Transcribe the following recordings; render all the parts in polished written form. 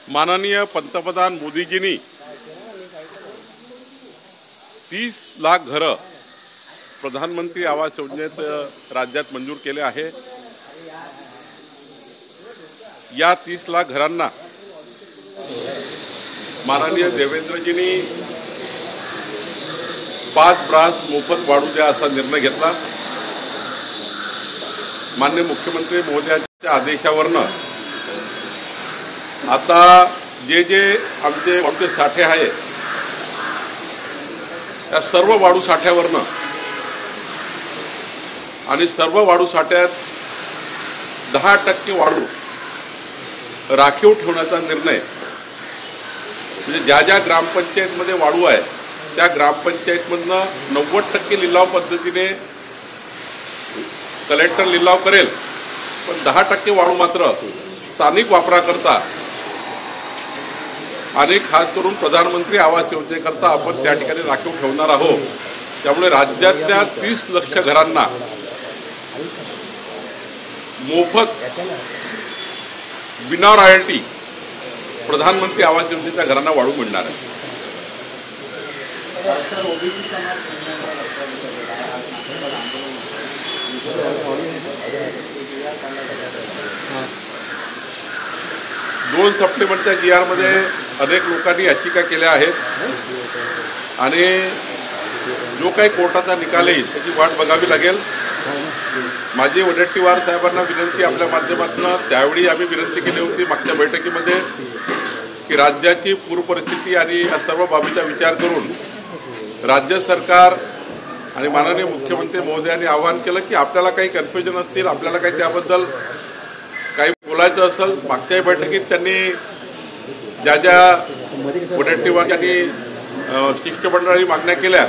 माननीय पंतप्रधान मोदीजींनी 30 लाख घरं प्रधानमंत्री आवास योजनेत राज्यात मंजूर केले आहे। या 30 लाख घरांना माननीय देवेंद्रजींनी 5 ब्रांच मोफत वाढू द्या असा निर्णय घेतला। माननीय मुख्यमंत्री महोदयांच्या आदेशावरनं आता जे आमचे साठे आहे या सर्व वाढू साठ्यावरनं आणि सर्व वाढू साठ्यात 10% वाढू राखीव ठेवण्याचा निर्णय, म्हणजे ज्या ग्रामपंचायतमध्ये वाढू आहे त्या ग्रामपंचायतमधनं 90% लिलाव पद्धतीने कलेक्टर लिलाव करेल, पण 10% वाढू मात्र स्थानिक वापराकरता आणि खास करून प्रधानमंत्री आवास योजनेकरता आपण त्या ठिकाणी राखीव ठेवणार आहोत। त्यामुळे राज्यातल्या 30 लाख घरांना मोफत बिना रॉयल्टी प्रधानमंत्री आवास योजनेच्या घरांना वाढू मिळणार आहे। दोन सप्टेंबरच्या GR मध्ये अनेक लोकांनी याचिका केल्या आहेत आणि जो काही कोर्टाचा निकाल येईल त्याची वाट बघावी लागेल। माजी वडेट्टीवार साहेबांना विनंती आपल्या माध्यमातून त्यावेळी आम्ही विनंती केली होती मागच्या बैठकीमध्ये की राज्याची पूर परिस्थिती आणि या सर्व बाबीचा विचार करून राज्य सरकार आणि माननीय मुख्यमंत्री महोदयांनी आवाहन केलं की आपल्याला काही कन्फ्युजन असतील, आपल्याला काही त्याबद्दल काही बोलायचं असेल, मागच्या बैठकीत त्यांनी ज्या वडेट्टीवार यांनी शिष्टमंडळाची मागण्या केल्या,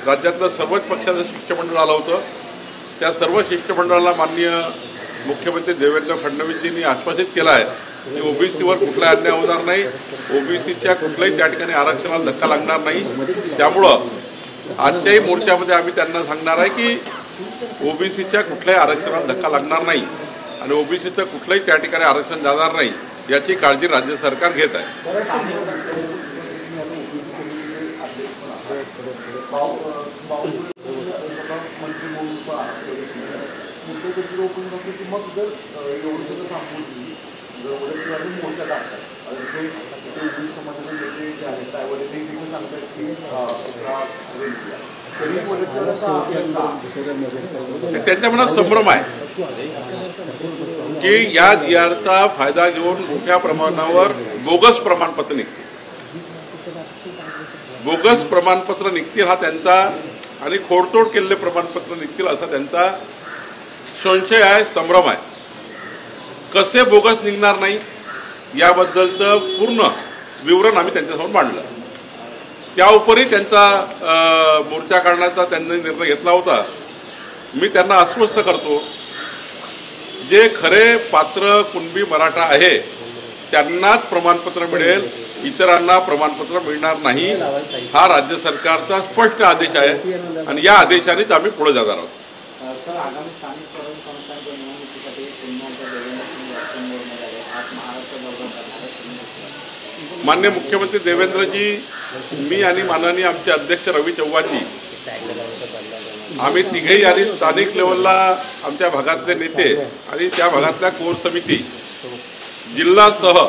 राज्यातलं सर्वच पक्षाचं शिष्टमंडळ आलं होतं, त्या सर्व शिष्टमंडळाला माननीय मुख्यमंत्री देवेंद्र फडणवीसजींनी आश्वासित केलं आहे की ओबीसीवर कुठलाही अन्याय होणार नाही, ओबीसीच्या कुठल्याही त्या ठिकाणी आरक्षणाला धक्का लागणार नाही। त्यामुळं आजच्याही मोर्चामध्ये आम्ही त्यांना सांगणार आहे की ओबीसीच्या कुठल्याही आरक्षणाला धक्का लागणार नाही आणि ओबीसीचं कुठलंही त्या ठिकाणी आरक्षण जाणार नाही याची काळजी राज्य सरकार घेत आहे। त्यांच्या मनात संभ्रम आहे की या GRचा फायदा घेऊन मोठ्या प्रमाणावर बोगस प्रमाणपत्र निघतील हा त्यांचा, आणि खोडतोड केलेले प्रमाणपत्र निघतील असा त्यांचा संशय आहे, संभ्रम आहे। कसे बोगस निघणार नाही याबद्दलचं पूर्ण विवरण आम्ही त्यांच्यासमोर मांडलं। त्या उपरी त्यांचा मोर्चा काढण्याचा त्यांनी निर्णय घेतला होता। मी त्यांना आश्वस्त करतो, जे खरे पात्र कुणबी मराठा आहे त्यांनाच प्रमाणपत्र मिळेल, इतरांना प्रमाणपत्र मिळणार नाही। हा राज्य सरकारचा स्पष्ट आदेश आहे आणि या आदेशानेच आम्ही पुढे जाणार आहोत। माननीय मुख्यमंत्री देवेंद्रजी, मी आणि माननीय आमचे अध्यक्ष रवी चव्हाणजी, आम्ही तिघेही आणि स्थानिक लेवलला आमच्या भागातले नेते आणि त्या भागातल्या कोर समिती जिल्हासह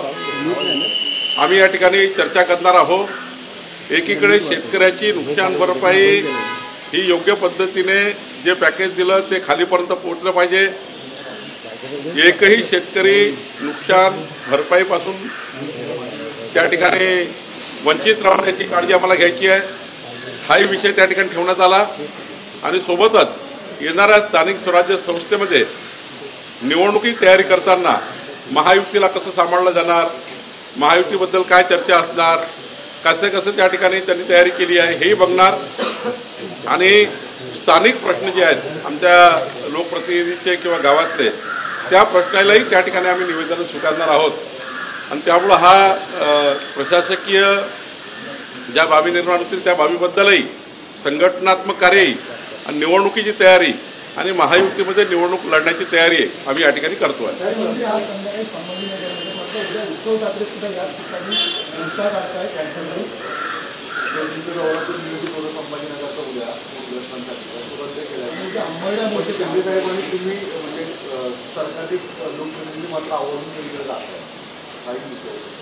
आम्ही या ठिकाणी चर्चा करणार आहोत। एकीकडे शेतकऱ्याची नुकसान भरपाई ही योग्य पद्धतीने जे पॅकेज दिलं ते खालीपर्यंत पोहोचलं पाहिजे। एकही शेतकरी नुकसान भरपाईपासून त्या ठिकाणी वंचित राहण्याची काळजी आम्हाला घ्यायची आहे, हाही विषय त्या ठिकाणी ठेवण्यात आला। आणि सोबतच येणाऱ्या स्थानिक स्वराज्य संस्थेमध्ये निवडणुकी तयारी करताना महायुतीला कसं सांभाळलं जाणार, महायुतीबद्दल काय चर्चा असणार, कसे त्या ठिकाणी त्यांनी तयारी केली आहे हेही बघणार। आणि स्थानिक प्रश्न जे आहेत आमच्या लोकप्रतिनिधीचे किंवा गावातले, त्या प्रश्नालाही त्या ठिकाणी आम्ही निवेदन स्वीकारणार आहोत। आणि त्यामुळं हा प्रशासकीय ज्या बाबी निर्माण होतील त्या बाबीबद्दलही संघटनात्मक कार्य आणि निवडणुकीची तयारी आणि महायुतीमध्ये निवडणूक लढण्याची तयारी आम्ही या ठिकाणी करतो आहे.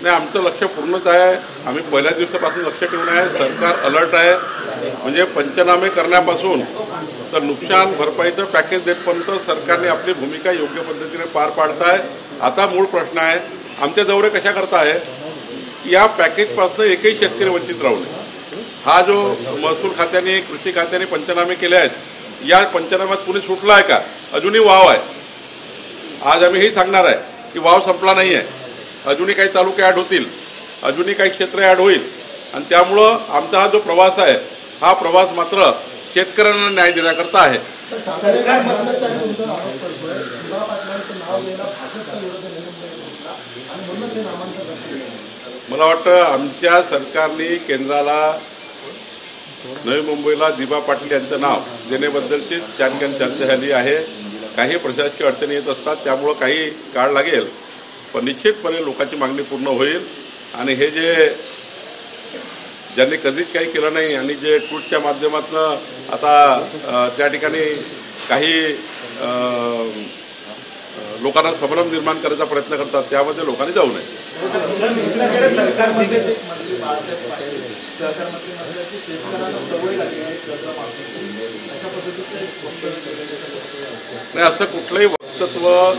नाही, आमचं लक्ष पूर्णच आहे. आम्ही पहिल्या दिवसापासून लक्ष ठेवून आहे. सरकार अलर्ट आहे. म्हणजे पंचनामे करण्यापासून तर नुकसान भरपाईचं पॅकेज देतपर्यंत सरकारने आपली भूमिका योग्य पद्धतीने पार पाडत आहे. आता मूळ प्रश्न आहे, आमचे दौरे कशा करता आहे, या पॅकेजपासून एकही शेतकरी वंचित राहू नये. हा जो महसूल खात्याने कृषी खात्याने पंचनामे केले आहेत, या पंचनाम्यात कुणी सुटला आहे का? अजूनही वाव आहे. आज आम्ही हे सांगणार आहे की वाव संपला नाही आहे. अजूनही काही तालुके ॲड होतील, अजूनही काही क्षेत्र ॲड होईल. आणि त्यामुळं आमचा हा जो प्रवास आहे, हा प्रवास मात्र शेतकऱ्यांना न्याय देण्याकरता आहे. मला वाटतं आमच्या सरकारने केंद्राला नवी मुंबईला दिबा पाटील यांचं नाव देण्याबद्दलची ठिकाणी चर्चा झाली आहे. काही प्रशासकीय अडचणी येत असतात, त्यामुळं काही काळ लागेल, पण निश्चितपणे लोकांची मागणी पूर्ण होईल. आणि हे जे ज्यांनी कधीच काही केलं नाही आणि जे ट्विटच्या माध्यमातून आता त्या ठिकाणी काही लोकांना संभ्रम निर्माण करायचा प्रयत्न करतात, त्यामध्ये लोकांनी जाऊ नये. नाही, असं कुठलंही वक्तव्य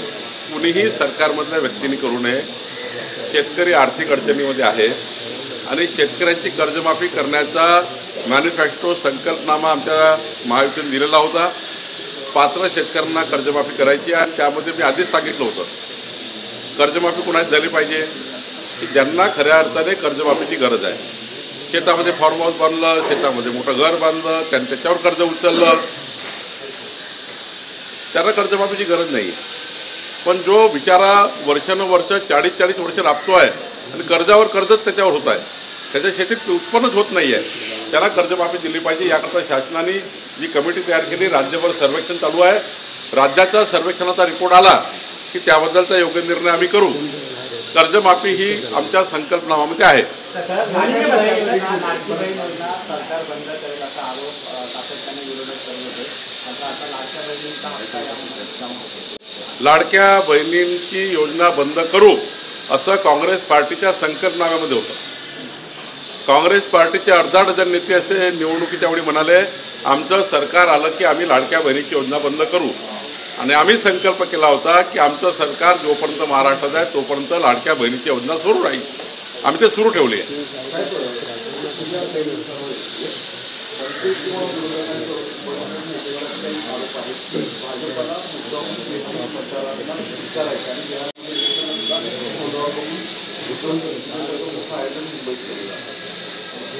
कुणीही सरकारमधल्या व्यक्तींनी करू नये. शेतकरी आर्थिक अडचणीमध्ये आहे आणि शेतकऱ्यांची कर्जमाफी करण्याचा मॅनिफेस्टो संकल्पनामा आमच्या महायुतीने दिलेला होता. पात्र शेतकऱ्यांना कर्जमाफी करायची आणि त्यामध्ये मी आधीच सांगितलं होतं, कर्जमाफी कुणाची झाली पाहिजे की ज्यांना खऱ्या अर्थाने कर्जमाफीची गरज आहे. शेतामध्ये फार्म हाऊस बांधलं, शेतामध्ये मोठं घर बांधलं, त्याच्यावर कर्ज उचललं, त्यांना कर्जमाफीची गरज नाही. पण जो बिचारा वर्षानुवर्ष 40-40 वर्ष राबतो आहे आणि कर्जावर कर्जच त्याच्यावर होत आहे, त्याच्या शेतीत उत्पन्नच होत नाही आहे, त्याला कर्जमाफी दिली पाहिजे. याकरता शासनाने जी कमिटी तयार केली, राज्यभर सर्वेक्षण चालू आहे. राज्याचा सर्वेक्षणाचा रिपोर्ट आला की त्याबद्दलचा योग्य निर्णय आम्ही करू. कर्जमाफी ही आमच्या संकल्पनामध्ये आहे. लाडक्या बहिणींची योजना बंद करू असं काँग्रेस पार्टीच्या संकल्पनाम्यामध्ये होतं. काँग्रेस पार्टीचे अर्धा डझन नेते असे निवडणुकीच्या वेळी म्हणाले, आमचं सरकार आलं की आम्ही लाडक्या बहिणीची योजना बंद करू. आणि आम्ही संकल्प केला होता की आमचं सरकार जोपर्यंत महाराष्ट्रात आहे तोपर्यंत लाडक्या बहिणीची योजना सुरू राहील. आम्ही ते सुरू ठेवली आहे.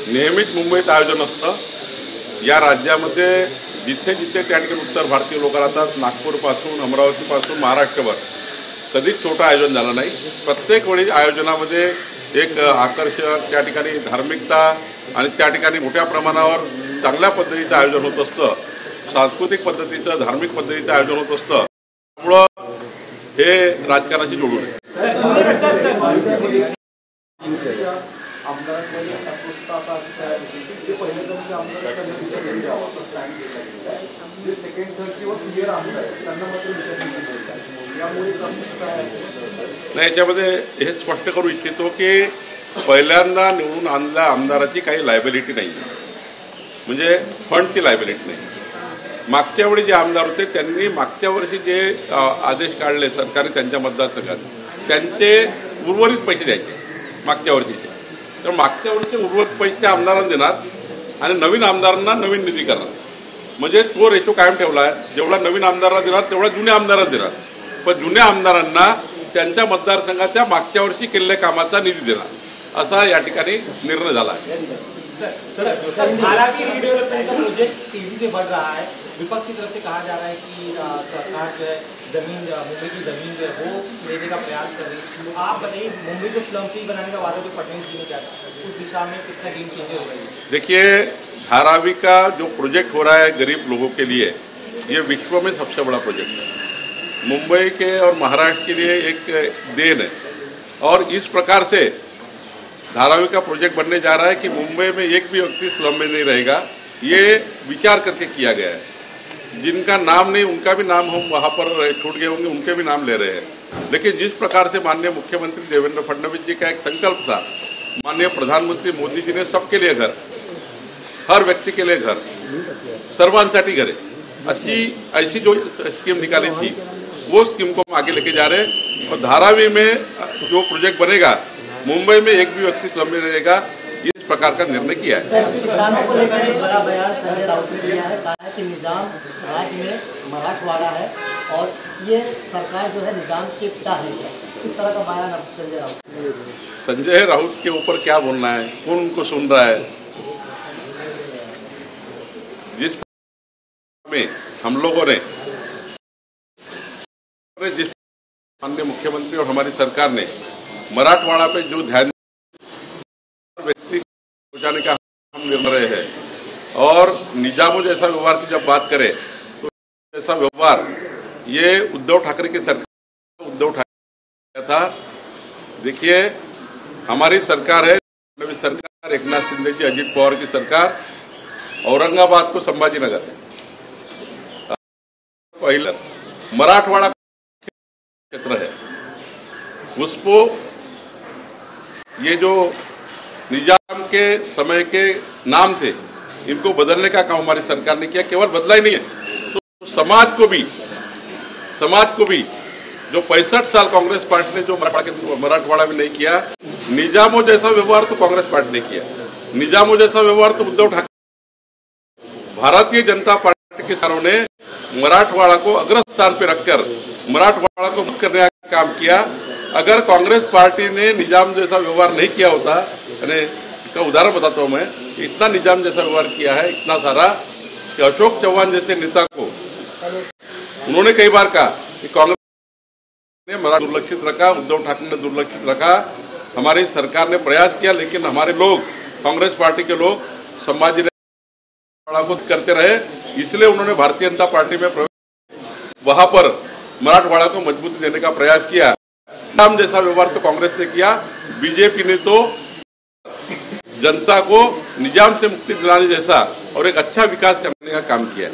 नेहमीच मुंबईत आयोजन असतं. या राज्यामध्ये जिथे जिथे त्या ठिकाणी उत्तर भारतीय लोक राहतात, नागपूरपासून अमरावतीपासून महाराष्ट्रभर कधीच छोटं आयोजन झालं नाही. प्रत्येक वेळी आयोजनामध्ये एक आकर्षक त्या ठिकाणी धार्मिकता आणि त्या ठिकाणी मोठ्या प्रमाणावर चांगल्या पद्धतीचं आयोजन होत असतं. सांस्कृतिक पद्धतीचं, धार्मिक पद्धतीचं आयोजन होत असतं. त्यामुळं हे राजकारणाशी जोडून आहे. नाही, याच्यामध्ये हे स्पष्ट करू इच्छितो की पहिल्यांदा निवडून आणलेल्या आमदाराची काही लायबिलिटी नाही, म्हणजे फंडची लायबिलिटी नाही. मागच्या वेळी जे आमदार होते त्यांनी मागच्या वर्षी जे आदेश काढले सरकारने त्यांच्या मतदारसंघात, त्यांचे उर्वरित पैसे द्यायचे मागच्या वर्षीचे. तर मागच्या वर्षी उर्वरित पैसे आमदारांना देणार आणि नवीन आमदारांना नवीन निधी करणार. म्हणजे तो रेशो कायम ठेवला आहे. जेवढा नवीन आमदारांना देणार तेवढा जुन्या आमदारांना देणार, पण जुन्या आमदारांना त्यांच्या मतदारसंघाच्या मागच्या वर्षी केलेल्या कामाचा निधी देणार, असा या ठिकाणी निर्णय झाला आहे. हालांकि रीडेवलपमेंट का प्रोजेक्ट तेजी से बढ़ रहा है. विपक्ष की तरफ से कहा जा रहा है कि सरकार जो है जमीन, मुंबई की जमीन जो है वो लेने का प्रयास कर रही है. आप बताइए, मुंबई को स्लम फ्री बनाने का वादा जो फडणवीस जी ने किया था, उस दिशा में कितना गेम चेंजर हो रही है? देखिए, धारावी का जो प्रोजेक्ट हो रहा है गरीब लोगों के लिए, ये विश्व में सबसे बड़ा प्रोजेक्ट है। मुंबई के और महाराष्ट्र के लिए एक देन है और इस प्रकार से धारावी का प्रोजेक्ट बनने जा रहा है कि मुंबई में एक भी व्यक्ति स्लम में नहीं रहेगा। ये विचार करके किया गया है। जिनका नाम नहीं उनका भी नाम हम वहाँ पर छूट गए होंगे, उनके भी नाम ले रहे हैं। लेकिन जिस प्रकार से माननीय मुख्यमंत्री देवेंद्र फडणवीस जी का एक संकल्प था, माननीय प्रधानमंत्री मोदी जी ने सबके लिए घर, हर व्यक्ति के लिए घर, सर्वांसाठी घरे ऐसी जो स्कीम निकाली थी वो स्कीम को हम आगे लेके जा रहे हैं। और धारावी में जो प्रोजेक्ट बनेगा, मुंबई में एक भी व्यक्ति स्लम में रहेगा, इस प्रकार का निर्णय किया है। सर, किसानों को लेकर एक बड़ा बयान संजय राउत ने दिया है। कहा है कि निजाम राज्य में मराठवाड़ा है और ये सरकार जो है निजाम के पिता है। इस तरह का बयान अब संजय राउत के ऊपर क्या बोलना है, कौन उनको सुन रहा है? जिस में हम लोगों ने जिस माननीय मुख्यमंत्री और हमारी सरकार ने मराठवाड़ा पे जो ध्यान व्यक्ति पहुंचाने का हम निर्णय है और निजामों जैसा व्यवहार की जब बात करें तो ऐसा व्यवहार ये उद्धव ठाकरे की सरकार उद्धव ठाकरे था। देखिए, हमारी सरकार है, नवी सरकार, एकनाथ शिंदे जी, अजित पवार की सरकार, औरंगाबाद को संभाजीनगर, पहला मराठवाड़ा क्षेत्र है, उसको ये जो निजाम के समय के नाम थे इनको बदलने का काम हमारी सरकार ने किया। केवल बदला ही नहीं है, तो समाज को भी जो 65 साल कांग्रेस पार्टी ने जो मराठवाड़ा में नहीं किया, निजामों जैसा व्यवहार तो कांग्रेस पार्टी ने किया, निजामों जैसा व्यवहार तो उद्धव ठाकरे। भारतीय जनता पार्टी के सारों ने मराठवाड़ा को अग्रस्थान पर रखकर मराठवाड़ा को मुक्त करने का काम किया। अगर कांग्रेस पार्टी ने निजाम जैसा व्यवहार नहीं किया होता, यानी इसका उदाहरण बताता हूँ मैं, इतना निजाम जैसा व्यवहार किया है, इतना सारा, कि अशोक चौहान जैसे नेता को उन्होंने कई बार कहा कि कांग्रेस ने मराठा दुर्लक्षित रखा, उद्धव ठाकरे ने दुर्लक्षित रखा, हमारी सरकार ने प्रयास किया, लेकिन हमारे लोग, कांग्रेस पार्टी के लोग संभाजीनगर को करते रहे। इसलिए उन्होंने भारतीय जनता पार्टी में वहां पर मराठवाड़ा को मजबूती देने का प्रयास किया। निजाम जैसा व्यवहार तो कांग्रेस ने किया, बीजेपी ने तो जनता को निजाम से मुक्ति दिलाने जैसा और एक अच्छा विकास करने का काम किया।